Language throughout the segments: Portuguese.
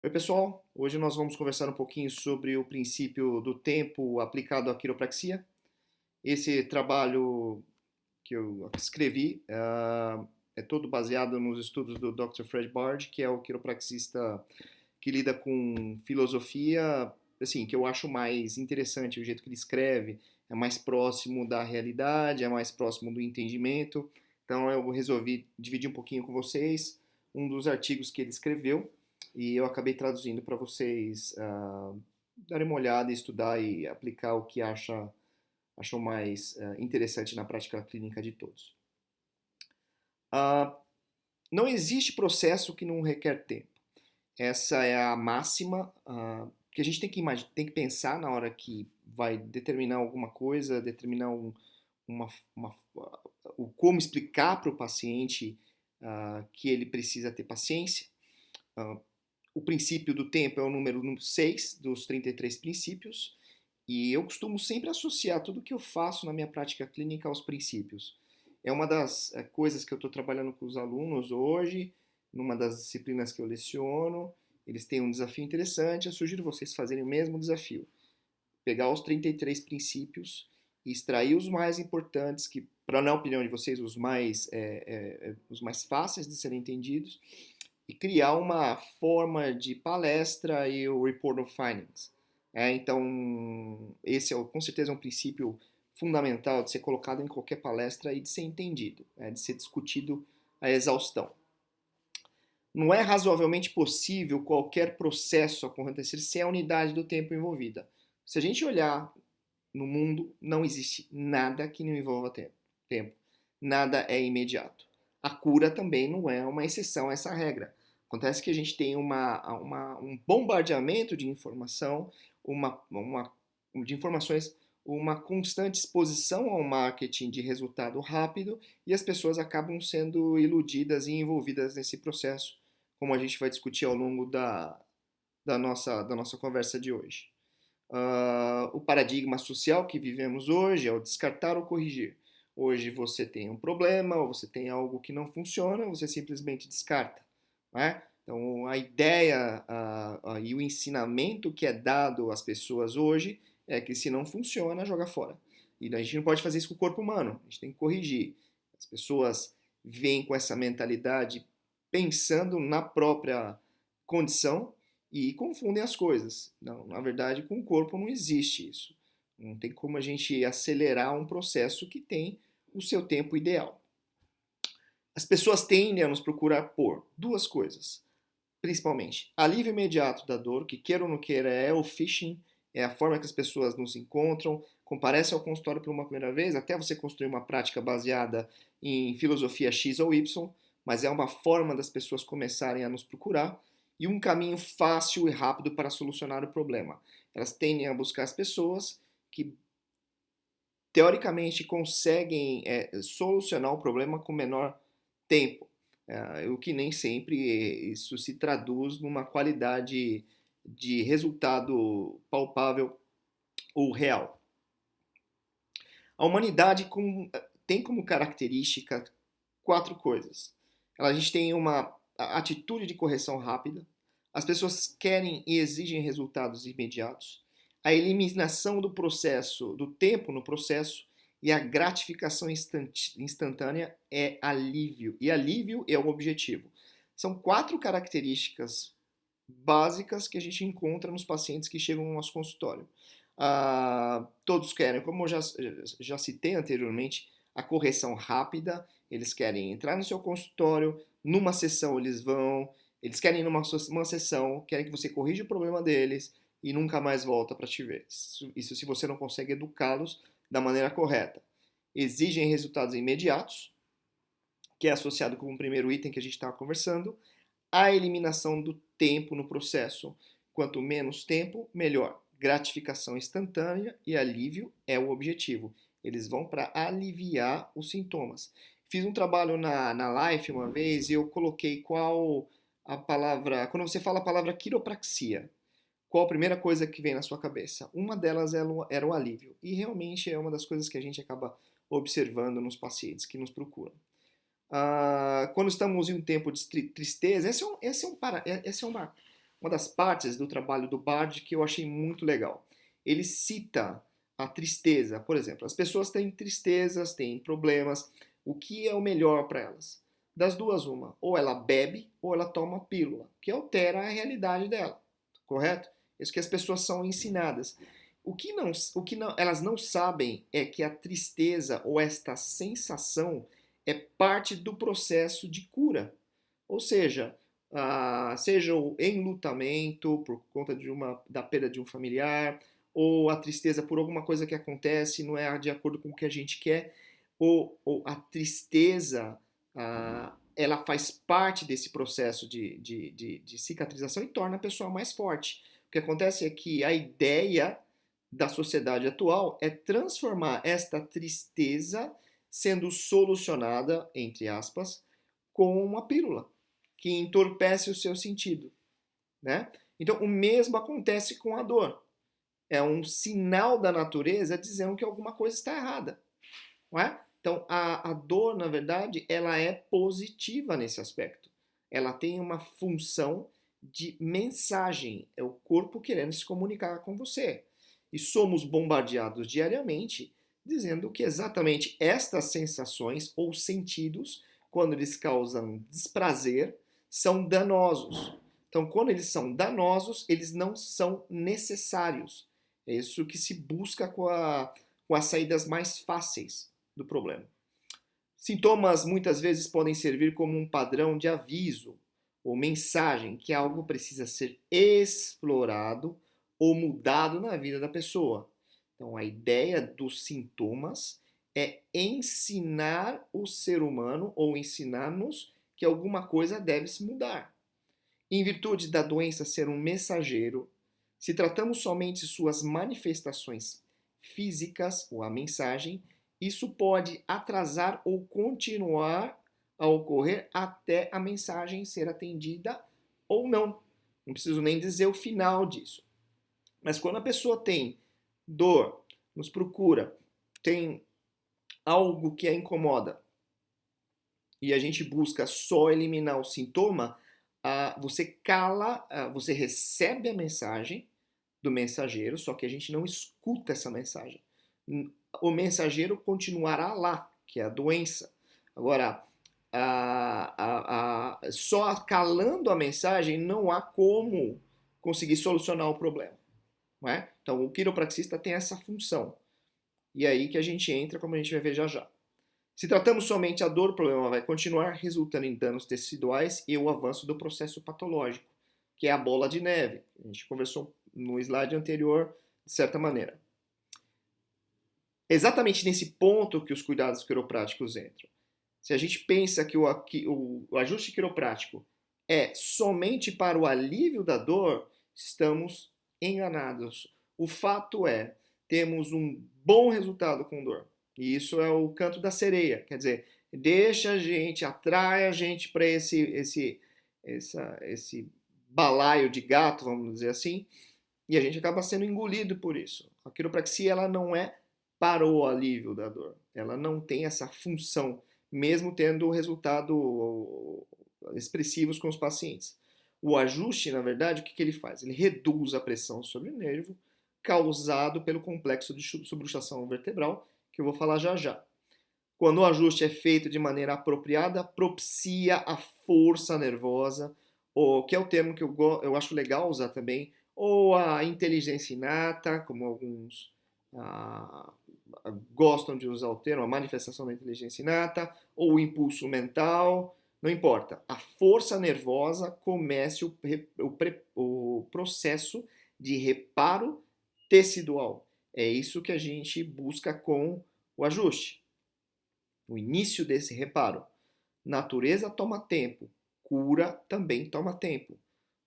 Oi, pessoal. Hoje nós vamos conversar um pouquinho sobre o princípio do tempo aplicado à quiropraxia. Esse trabalho que eu escrevi é todo baseado nos estudos do Dr. Fred Bard, que é o quiropraxista que lida com filosofia, assim, que eu acho mais interessante o jeito que ele escreve, é mais próximo da realidade, é mais próximo do entendimento. Então eu resolvi dividir um pouquinho com vocês um dos artigos que ele escreveu e eu acabei traduzindo para vocês darem uma olhada, estudar e aplicar o que acham mais interessante na prática clínica de todos. Uh, não existe processo que não requer tempo. Essa é a máxima que a gente tem que pensar na hora que vai determinar alguma coisa, determinar uma, uma, o como explicar para o paciente que ele precisa ter paciência. Uh, o princípio do tempo é o número 6 dos 33 princípios, e eu costumo sempre associar tudo que eu faço na minha prática clínica aos princípios. É uma das coisas que eu estou trabalhando com os alunos hoje, numa das disciplinas que eu leciono. Eles têm um desafio interessante, eu sugiro vocês fazerem o mesmo desafio. Pegar os 33 princípios e extrair os mais importantes, que, para na opinião de vocês, os mais fáceis de serem entendidos, e criar uma forma de palestra e o Report of Findings. Então, esse é com certeza um princípio fundamental de ser colocado em qualquer palestra e de ser entendido, de ser discutido à exaustão. Não é razoavelmente possível qualquer processo acontecer sem a unidade do tempo envolvida. Se a gente olhar no mundo, não existe nada que não envolva tempo. Nada é imediato. A cura também não é uma exceção a essa regra. Acontece que a gente tem um bombardeamento de informação, de informações, uma constante exposição ao marketing de resultado rápido e as pessoas acabam sendo iludidas e envolvidas nesse processo, como a gente vai discutir ao longo da nossa conversa de hoje. O paradigma social que vivemos hoje é o descartar ou corrigir. Hoje você tem um problema, ou você tem algo que não funciona, você simplesmente descarta. Né? Então, a ideia e o ensinamento que é dado às pessoas hoje é que se não funciona, joga fora. E a gente não pode fazer isso com o corpo humano, a gente tem que corrigir. As pessoas vêm com essa mentalidade pensando na própria condição e confundem as coisas. Não, na verdade, com o corpo não existe isso. Não tem como a gente acelerar um processo que tem o seu tempo ideal. As pessoas tendem a nos procurar por duas coisas, principalmente alívio imediato da dor, que queira ou não queira é o phishing, é a forma que as pessoas nos encontram, comparecem ao consultório por uma primeira vez, até você construir uma prática baseada em filosofia X ou Y, mas é uma forma das pessoas começarem a nos procurar e um caminho fácil e rápido para solucionar o problema. Elas tendem a buscar as pessoas que teoricamente conseguem solucionar o problema com menor tempo, o que nem sempre isso se traduz numa qualidade de resultado palpável ou real. A humanidade tem como característica quatro coisas. A gente tem uma atitude de correção rápida, as pessoas querem e exigem resultados imediatos, a eliminação do processo, do tempo no processo e a gratificação instantânea é alívio. E alívio é o objetivo. São quatro características básicas que a gente encontra nos pacientes que chegam no nosso consultório. Todos querem, como eu já citei anteriormente, a correção rápida. Eles querem entrar no seu consultório, numa sessão eles querem numa uma sessão, querem que você corrija o problema deles e nunca mais volta para te ver. Isso se você não consegue educá-los da maneira correta. Exigem resultados imediatos, que é associado com o primeiro item que a gente estava conversando, a eliminação do tempo no processo. Quanto menos tempo, melhor. Gratificação instantânea e alívio é o objetivo. Eles vão para aliviar os sintomas. Fiz um trabalho na Life uma vez e eu coloquei qual a palavra. Quando você fala a palavra quiropraxia, qual a primeira coisa que vem na sua cabeça? Uma delas era o alívio. E realmente é uma das coisas que a gente acaba observando nos pacientes que nos procuram. Quando estamos em um tempo de tristeza, essa é uma uma das partes do trabalho do Bard que eu achei muito legal. Ele cita a tristeza, por exemplo. As pessoas têm tristezas, têm problemas. O que é o melhor para elas? Das duas, uma. Ou ela bebe ou ela toma pílula, que altera a realidade dela. Correto? Isso que as pessoas são ensinadas. Elas não sabem é que a tristeza ou esta sensação é parte do processo de cura. Ou seja, seja o enlutamento por conta da perda de um familiar, ou a tristeza por alguma coisa que acontece, não é de acordo com o que a gente quer, ou a tristeza, ela faz parte desse processo de cicatrização e torna a pessoa mais forte. O que acontece é que a ideia da sociedade atual é transformar esta tristeza sendo solucionada, entre aspas, com uma pílula que entorpece o seu sentido, né? Então, o mesmo acontece com a dor. É um sinal da natureza dizendo que alguma coisa está errada, não é? Então, a dor, na verdade, ela é positiva nesse aspecto. Ela tem uma função de mensagem. É o corpo querendo se comunicar com você. E somos bombardeados diariamente dizendo que exatamente estas sensações ou sentidos, quando eles causam desprazer, são danosos. Então, quando eles são danosos, eles não são necessários. É isso que se busca com as saídas mais fáceis do problema. Sintomas muitas vezes podem servir como um padrão de aviso ou mensagem que algo precisa ser explorado ou mudado na vida da pessoa. Então, a ideia dos sintomas é ensinar o ser humano ou ensinar-nos que alguma coisa deve se mudar. Em virtude da doença ser um mensageiro, se tratamos somente suas manifestações físicas ou a mensagem, isso pode atrasar ou continuar a ocorrer até a mensagem ser atendida ou não. Não preciso nem dizer o final disso. Mas quando a pessoa tem dor, nos procura, tem algo que a incomoda e a gente busca só eliminar o sintoma, você cala, você recebe a mensagem do mensageiro, só que a gente não escuta essa mensagem. O mensageiro continuará lá, que é a doença. Agora, só calando a mensagem não há como conseguir solucionar o problema. Não é? Então, o quiropraxista tem essa função. E é aí que a gente entra, como a gente vai ver já já. Se tratamos somente a dor, o problema vai continuar resultando em danos teciduais e o avanço do processo patológico, que é a bola de neve. A gente conversou no slide anterior, de certa maneira. Exatamente nesse ponto que os cuidados quiropráticos entram. Se a gente pensa que o ajuste quiroprático é somente para o alívio da dor, estamos enganados. O fato é, temos um bom resultado com dor. E isso é o canto da sereia. Quer dizer, deixa a gente, atrai a gente para esse balaio de gato, vamos dizer assim, e a gente acaba sendo engolido por isso. A quiropraxia ela não é para o alívio da dor. Ela não tem essa função, mesmo tendo resultado expressivos com os pacientes. O ajuste, na verdade, o que ele faz? Ele reduz a pressão sobre o nervo causado pelo complexo de subluxação vertebral, que eu vou falar já já. Quando o ajuste é feito de maneira apropriada, propicia a força nervosa, ou, que é o termo que eu acho legal usar também, ou a inteligência inata, como alguns gostam de usar o termo, a manifestação da inteligência inata, ou o impulso mental, não importa. A força nervosa comece o processo de reparo tecidual. É isso que a gente busca com o ajuste. O início desse reparo. Natureza toma tempo, cura também toma tempo.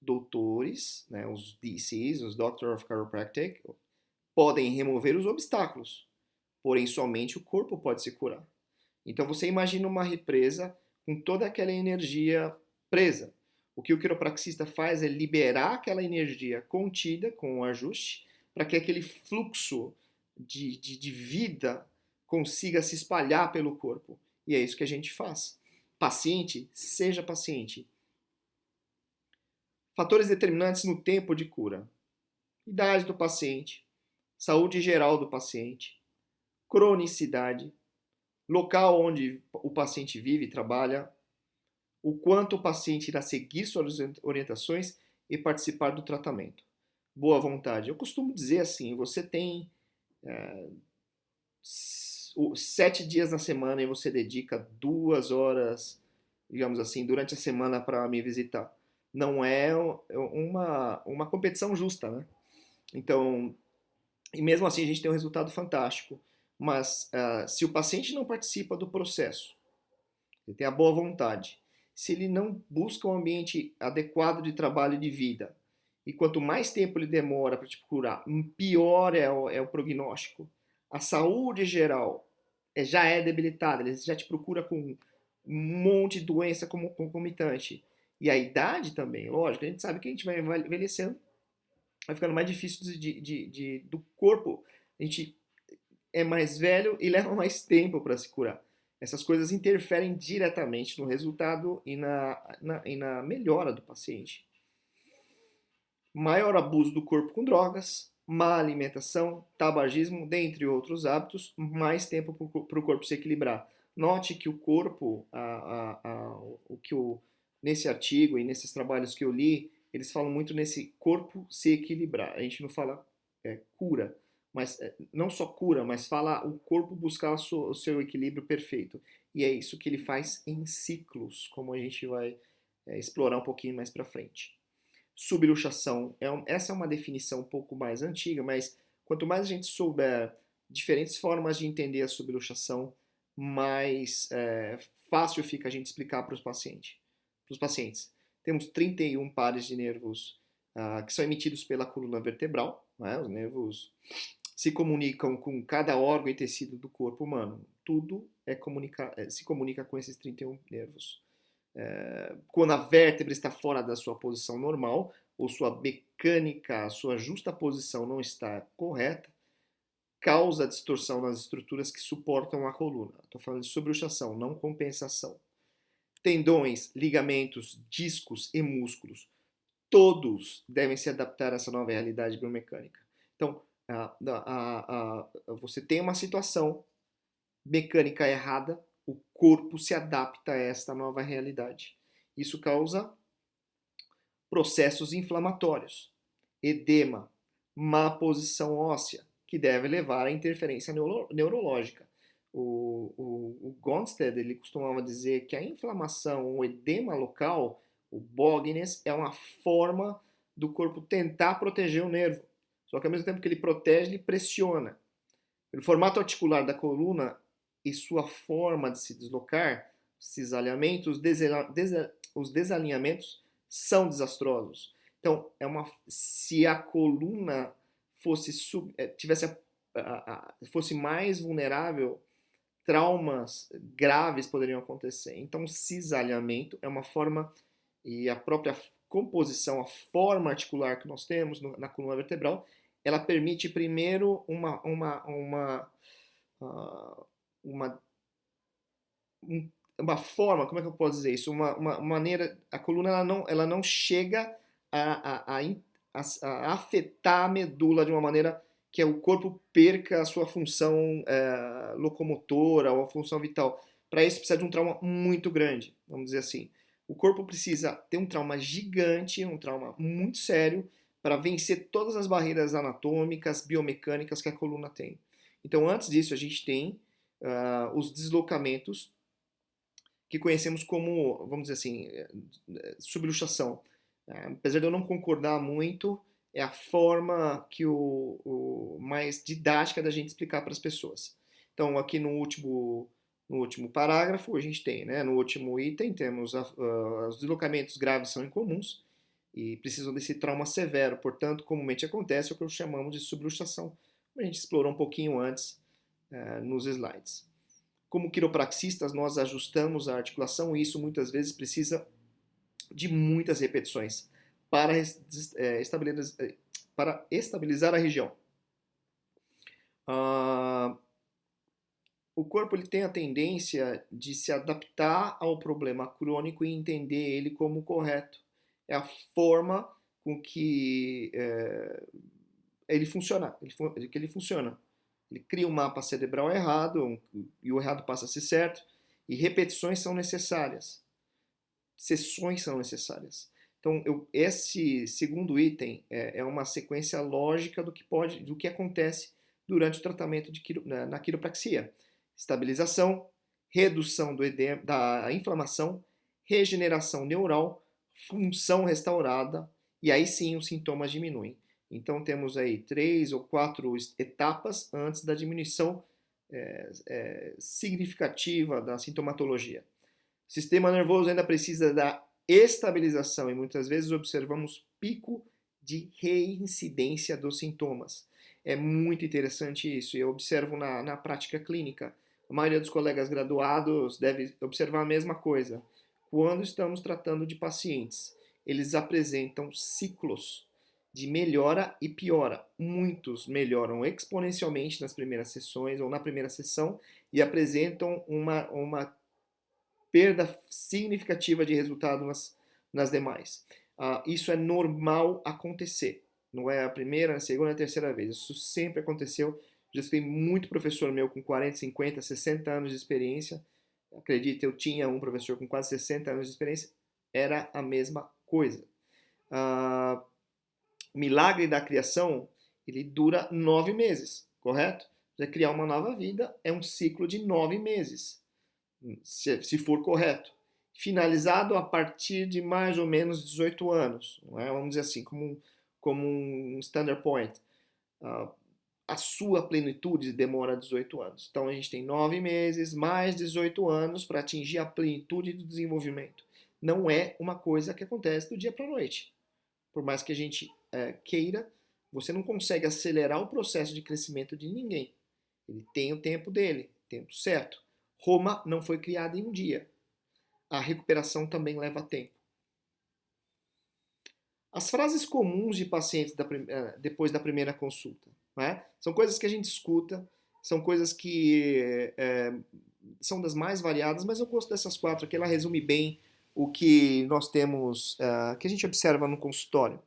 Doutores, né, os DCs, os Doctor of Chiropractic, podem remover os obstáculos, porém somente o corpo pode se curar. Então você imagina uma represa com toda aquela energia presa. O que o quiropraxista faz é liberar aquela energia contida com o ajuste para que aquele fluxo de vida consiga se espalhar pelo corpo. E é isso que a gente faz. Paciente, seja paciente. Fatores determinantes no tempo de cura: idade do paciente, saúde geral do paciente, cronicidade, local onde o paciente vive e trabalha, o quanto o paciente irá seguir suas orientações e participar do tratamento. Boa vontade. Eu costumo dizer assim, você tem 7 dias na semana e você dedica 2 horas, digamos assim, durante a semana para me visitar. Não é uma competição justa, né? Então, e mesmo assim a gente tem um resultado fantástico. Mas se o paciente não participa do processo, ele tem a boa vontade, se ele não busca um ambiente adequado de trabalho e de vida, e quanto mais tempo ele demora para te curar, pior é o prognóstico. A saúde geral já é debilitada, ele já te procura com um monte de doença como concomitante. E a idade também, lógico, a gente sabe que a gente vai envelhecendo, vai ficando mais difícil do corpo. A gente é mais velho e leva mais tempo para se curar. Essas coisas interferem diretamente no resultado e na melhora do paciente. Maior abuso do corpo com drogas, má alimentação, tabagismo, dentre outros hábitos, mais tempo para o corpo se equilibrar. Note que o corpo, nesse artigo e nesses trabalhos que eu li, eles falam muito nesse corpo se equilibrar. A gente não fala cura, mas não só cura, mas fala o corpo buscar o seu equilíbrio perfeito. E é isso que ele faz em ciclos, como a gente vai explorar um pouquinho mais para frente. Subluxação, essa é uma definição um pouco mais antiga, mas quanto mais a gente souber diferentes formas de entender a subluxação, mais fácil fica a gente explicar para os pacientes. Temos 31 pares de nervos que são emitidos pela coluna vertebral, né? Os nervos se comunicam com cada órgão e tecido do corpo humano. Tudo se comunica com esses 31 nervos. Quando a vértebra está fora da sua posição normal, ou sua mecânica, a sua justa posição não está correta, causa distorção nas estruturas que suportam a coluna. Estou falando de subluxação, não compensação. Tendões, ligamentos, discos e músculos, todos devem se adaptar a essa nova realidade biomecânica. Então, você tem uma situação mecânica errada, o corpo se adapta a esta nova realidade. Isso causa processos inflamatórios, edema, má posição óssea, que deve levar à interferência neurológica. O Gonstead ele costumava dizer que a inflamação, o edema local, o boginess, é uma forma do corpo tentar proteger o nervo. Só que ao mesmo tempo que ele protege, ele pressiona. O formato articular da coluna e sua forma de se deslocar, cisalhamento, os desalinhamentos são desastrosos. Então, se a coluna fosse mais vulnerável, traumas graves poderiam acontecer. Então, cisalhamento é uma forma, e a própria composição, a forma articular que nós temos na coluna vertebral, ela permite primeiro uma forma, como é que eu posso dizer isso? Uma maneira, a coluna ela não chega a afetar a medula de uma maneira que o corpo perca a sua função locomotora ou a função vital. Para isso precisa de um trauma muito grande, vamos dizer assim. O corpo precisa ter um trauma gigante, um trauma muito sério, para vencer todas as barreiras anatômicas, biomecânicas que a coluna tem. Então, antes disso, a gente tem os deslocamentos que conhecemos como, vamos dizer assim, subluxação. Apesar de eu não concordar muito, é a forma que o mais didática da gente explicar para as pessoas. Então, aqui no último parágrafo, a gente tem, né, no último item, temos os deslocamentos graves são incomuns e precisam desse trauma severo. Portanto, comumente acontece o que chamamos de subluxação. A gente explorou um pouquinho antes nos slides. Como quiropraxistas, nós ajustamos a articulação e isso muitas vezes precisa de muitas repetições para estabilizar a região. O corpo ele tem a tendência de se adaptar ao problema crônico e entender ele como correto. é a forma com que ele funciona, que ele funciona. Ele cria um mapa cerebral errado e o errado passa a ser certo, e repetições são necessárias, sessões são necessárias. Então, esse segundo item é uma sequência lógica do que acontece durante o tratamento na quiropraxia. Estabilização, redução do edema, da inflamação, regeneração neural, função restaurada, e aí sim os sintomas diminuem. Então temos aí 3 ou 4 etapas antes da diminuição significativa da sintomatologia. O sistema nervoso ainda precisa da estabilização e muitas vezes observamos pico de reincidência dos sintomas. É muito interessante isso, e eu observo na prática clínica. A maioria dos colegas graduados deve observar a mesma coisa. Quando estamos tratando de pacientes, eles apresentam ciclos de melhora e piora. Muitos melhoram exponencialmente nas primeiras sessões ou na primeira sessão e apresentam uma perda significativa de resultado nas demais. Isso é normal acontecer. Não é a primeira, a segunda, a terceira vez. Isso sempre aconteceu. Já tem muito professor meu com 40, 50, 60 anos de experiência. Acredite, eu tinha um professor com quase 60 anos de experiência. Era a mesma coisa. O milagre da criação, ele dura 9 meses, correto? Você criar uma nova vida é um ciclo de 9 meses, se for correto. Finalizado a partir de mais ou menos 18 anos, não é? Vamos dizer assim, como um standard point. A sua plenitude demora 18 anos. Então a gente tem 9 meses, mais 18 anos para atingir a plenitude do desenvolvimento. Não é uma coisa que acontece do dia para a noite. Por mais que a gente queira, você não consegue acelerar o processo de crescimento de ninguém. Ele tem o tempo dele, tempo certo. Roma não foi criada em um dia. A recuperação também leva tempo. As frases comuns de pacientes depois da primeira consulta, né? São coisas que a gente escuta, são coisas que são das mais variadas, mas eu gosto dessas 4 aqui, ela resume bem o que nós temos, que a gente observa no consultório.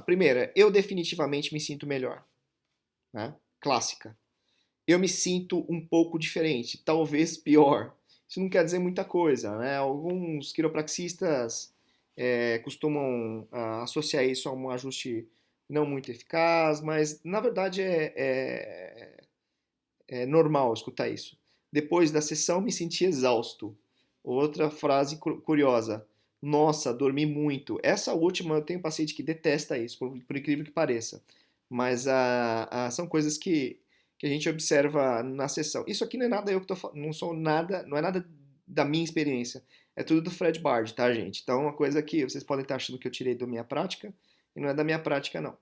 Primeira, eu definitivamente me sinto melhor. Né? Clássica. Eu me sinto um pouco diferente, talvez pior. Isso não quer dizer muita coisa. Né? Alguns quiropraxistas costumam associar isso a um ajuste não muito eficaz, mas na verdade é normal escutar isso. Depois da sessão me senti exausto. Outra frase curiosa. Nossa, dormi muito. Essa última eu tenho um paciente que detesta isso, por incrível que pareça. Mas são coisas que a gente observa na sessão. Isso aqui não é nada eu que tô falando, não é nada da minha experiência. É tudo do Fred Bard, tá, gente? Então é uma coisa que vocês podem estar achando que eu tirei da minha prática, e não é da minha prática, não.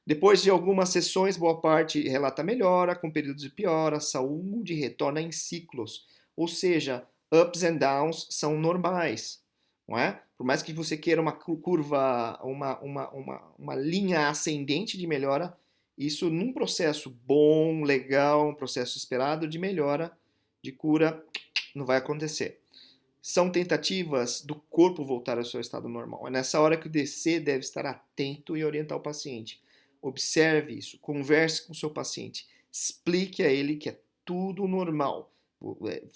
Depois de algumas sessões, boa parte relata melhora, com períodos de piora, a saúde retorna em ciclos. Ou seja, ups and downs são normais, não é? Por mais que você queira uma curva, uma linha ascendente de melhora, isso num processo bom, legal, um processo esperado de melhora, de cura, não vai acontecer. São tentativas do corpo voltar ao seu estado normal. É nessa hora que o DC deve estar atento e orientar o paciente. Observe isso, converse com o seu paciente, explique a ele que é tudo normal.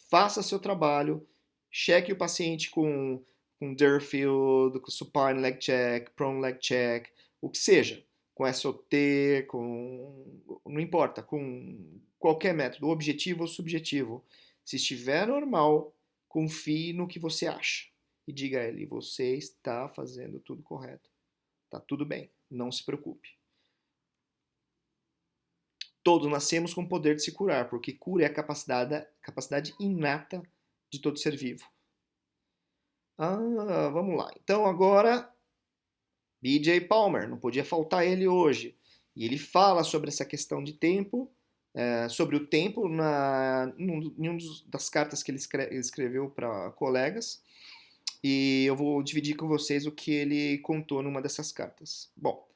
Faça seu trabalho, cheque o paciente com Deerfield, com supine leg check, prone leg check, o que seja, com SOT, não importa, com qualquer método, objetivo ou subjetivo. Se estiver normal, confie no que você acha e diga a ele, você está fazendo tudo correto, está tudo bem, não se preocupe. Todos nascemos com o poder de se curar, porque cura é a capacidade inata de todo ser vivo. Vamos lá. Então agora, B.J. Palmer, não podia faltar ele hoje. E ele fala sobre essa questão de tempo, sobre o tempo em uma das cartas que ele escreveu para colegas. E eu vou dividir com vocês o que ele contou numa dessas cartas. Bom,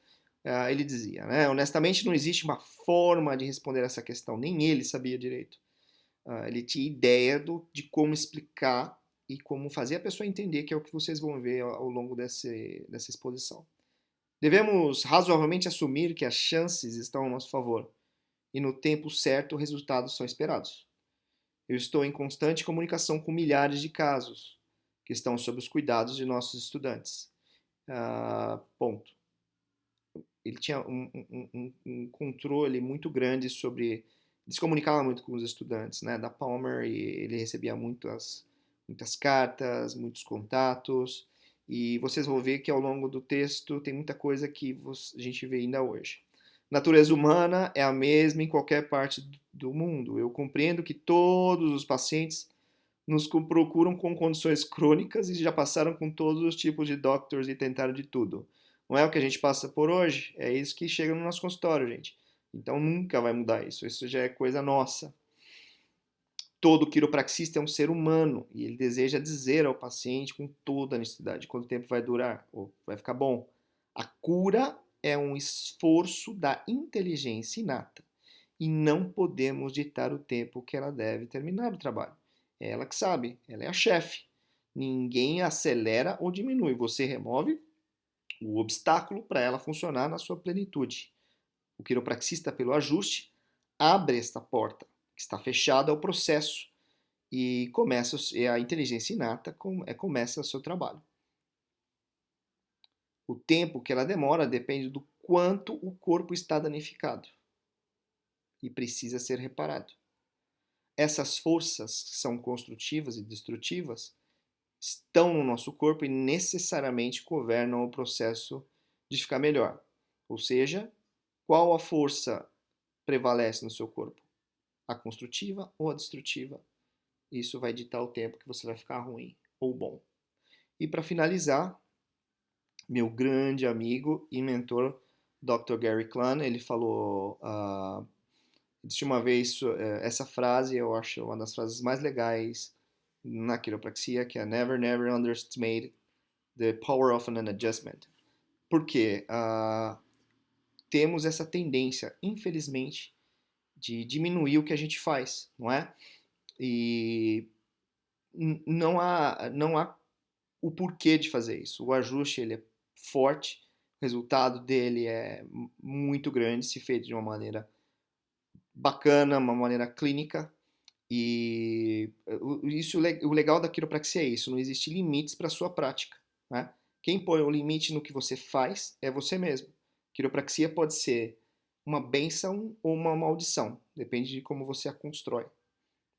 ele dizia, né, honestamente não existe uma forma de responder essa questão, nem ele sabia direito. Ele tinha ideia de como explicar e como fazer a pessoa entender, que é o que vocês vão ver ao longo dessa exposição. Devemos razoavelmente assumir que as chances estão a nosso favor e no tempo certo resultados são esperados. Eu estou em constante comunicação com milhares de casos que estão sob os cuidados de nossos estudantes. Ponto. Ele tinha um controle muito grande sobre. Ele se comunicava muito com os estudantes, né, da Palmer, e ele recebia muitas cartas, muitos contatos, e vocês vão ver que ao longo do texto tem muita coisa que a gente vê ainda hoje. Natureza humana é a mesma em qualquer parte do mundo. Eu compreendo que todos os pacientes nos procuram com condições crônicas e já passaram com todos os tipos de doctors e tentaram de tudo. Não é o que a gente passa por hoje, é isso que chega no nosso consultório, gente. Então nunca vai mudar isso, isso já é coisa nossa. Todo quiropraxista é um ser humano e ele deseja dizer ao paciente com toda a honestidade quanto tempo vai durar ou vai ficar bom. A cura é um esforço da inteligência inata e não podemos ditar o tempo que ela deve terminar o trabalho. É ela que sabe, ela é a chefe. Ninguém acelera ou diminui, você remove o obstáculo para ela funcionar na sua plenitude. O quiropraxista, pelo ajuste, abre esta porta, que está fechada ao processo, e a inteligência inata começa o seu trabalho. O tempo que ela demora depende do quanto o corpo está danificado e precisa ser reparado. Essas forças que são construtivas e destrutivas estão no nosso corpo e necessariamente governam o processo de ficar melhor. Ou seja, qual a força prevalece no seu corpo? A construtiva ou a destrutiva? Isso vai ditar o tempo que você vai ficar ruim ou bom. E para finalizar, meu grande amigo e mentor, Dr. Gary Clun, ele falou, disse uma vez essa frase, eu acho uma das frases mais legais na quiropraxia, que é Never, never underestimate the power of an adjustment. Por quê? Temos essa tendência, infelizmente, de diminuir o que a gente faz, não é? E não há o porquê de fazer isso. O ajuste ele é forte, o resultado dele é muito grande, se feito de uma maneira bacana, uma maneira clínica. E o legal da quiropraxia é isso, não existe limites para a sua prática, né? Quem põe o limite no que você faz é você mesmo. Quiropraxia pode ser uma bênção ou uma maldição, depende de como você a constrói.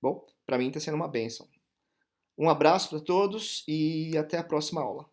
Bom, para mim está sendo uma bênção. Um abraço para todos e até a próxima aula.